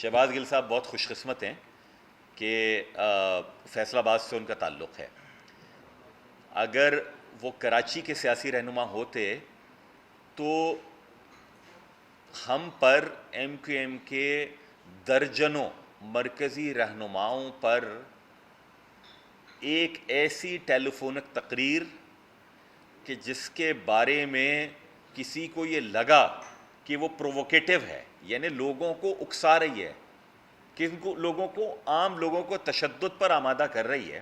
شہباز گل صاحب بہت خوش قسمت ہیں کہ فیصل آباد سے ان کا تعلق ہے. اگر وہ کراچی کے سیاسی رہنما ہوتے تو ہم پر ایم کیو ایم کے درجنوں مرکزی رہنماؤں پر ایک ایسی ٹیلی فونک تقریر کہ جس کے بارے میں کسی کو یہ لگا کہ وہ پرووکیٹو ہے، یعنی لوگوں کو اکسا رہی ہے، کہ لوگوں کو عام لوگوں کو تشدد پر آمادہ کر رہی ہے،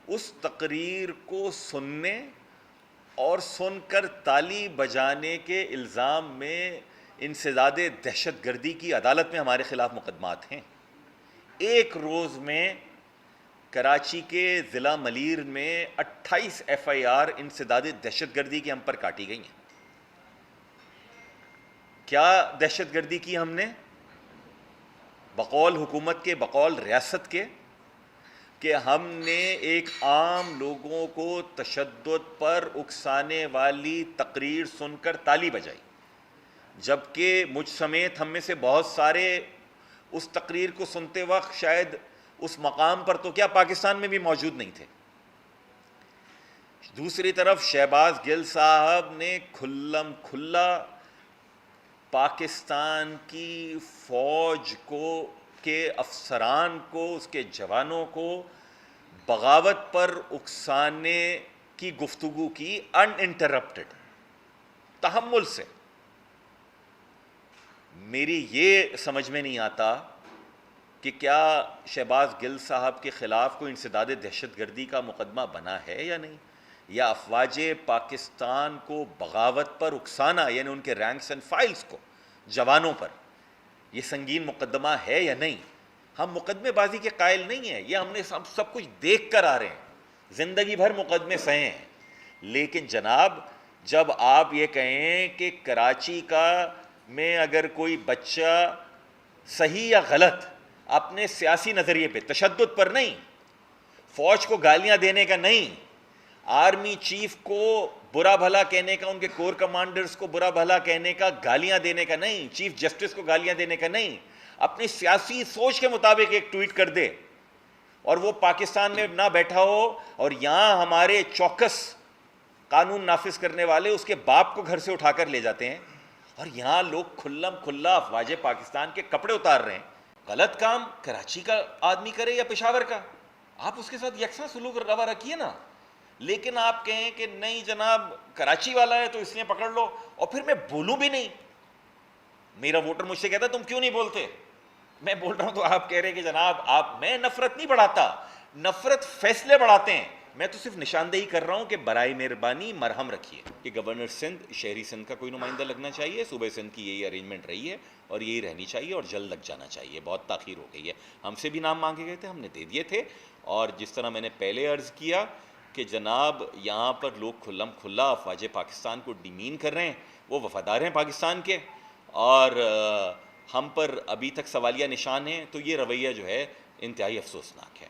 اس تقریر کو سننے اور سن کر تالی بجانے کے الزام میں انسداد دہشت گردی کی عدالت میں ہمارے خلاف مقدمات ہیں. ایک روز میں کراچی کے ضلع ملیر میں 28 ایف آئی آر انسداد دہشت گردی کی ہم پر کاٹی گئی ہیں. کیا دہشت گردی کی ہم نے؟ بقول حکومت کے، بقول ریاست کے، کہ ہم نے ایک عام لوگوں کو تشدد پر اکسانے والی تقریر سن کر تالی بجائی، جبکہ مجھ سمیت ہم میں سے بہت سارے اس تقریر کو سنتے وقت شاید اس مقام پر تو کیا پاکستان میں بھی موجود نہیں تھے. دوسری طرف شہباز گل صاحب نے کھلم کھلا پاکستان کی فوج کو کے افسران کو، اس کے جوانوں کو بغاوت پر اکسانے کی گفتگو کی، ان انٹرپٹڈ، تحمل سے. میری یہ سمجھ میں نہیں آتا کہ کیا شہباز گل صاحب کے خلاف کوئی انسداد دہشت گردی کا مقدمہ بنا ہے یا نہیں، یا افواج پاکستان کو بغاوت پر اکسانا، یعنی ان کے رینکس اینڈ فائلز کو، جوانوں پر، یہ سنگین مقدمہ ہے یا نہیں. ہم مقدمے بازی کے قائل نہیں ہیں، یہ ہم نے سب کچھ دیکھ کر آ رہے ہیں، زندگی بھر مقدمے سہے ہیں. لیکن جناب، جب آپ یہ کہیں کہ کراچی کا میں اگر کوئی بچہ صحیح یا غلط اپنے سیاسی نظریے پہ، تشدد پر نہیں، فوج کو گالیاں دینے کا نہیں، آرمی چیف کو برا بھلا کہنے کا، ان کے کور کمانڈرز کو برا بھلا کہنے کا، گالیاں دینے کا نہیں، چیف جسٹس کو گالیاں دینے کا نہیں، اپنی سیاسی سوچ کے مطابق ایک ٹویٹ کر دے، اور وہ پاکستان میں نہ بیٹھا ہو، اور یہاں ہمارے چوکس قانون نافذ کرنے والے اس کے باپ کو گھر سے اٹھا کر لے جاتے ہیں، اور یہاں لوگ کھلم کھلا افواج پاکستان کے کپڑے اتار رہے ہیں. غلط کام کراچی کا آدمی کرے یا پشاور کا، آپ اس کے ساتھ یکساں سلوک روا رکھیے نا. لیکن آپ کہیں کہ نہیں جناب کراچی والا ہے تو اس لیے پکڑ لو، اور پھر میں بولوں بھی نہیں. میرا ووٹر مجھ سے کہتا تم کیوں نہیں بولتے، میں بول رہا ہوں تو آپ کہہ رہے کہ جناب میں نفرت نہیں بڑھاتا، نفرت فیصلے بڑھاتے ہیں. میں تو صرف نشاندہی کر رہا ہوں کہ برائے مہربانی مرہم رکھیے کہ گورنر سندھ، شہری سندھ کا کوئی نمائندہ لگنا چاہیے. صوبہ سندھ کی یہی ارینجمنٹ رہی ہے اور یہی رہنی چاہیے، اور جلد لگ جانا چاہیے. بہت تاخیر ہو گئی ہے. ہم سے بھی نام مانگے گئے تھے، ہم نے دے دیے تھے. اور جس طرح میں نے پہلے عرض کیا کہ جناب یہاں پر لوگ کھلم کھلا افواج پاکستان کو ڈیمین کر رہے ہیں، وہ وفادار ہیں پاکستان کے، اور ہم پر ابھی تک سوالیہ نشان ہیں. تو یہ رویہ جو ہے انتہائی افسوسناک ہے.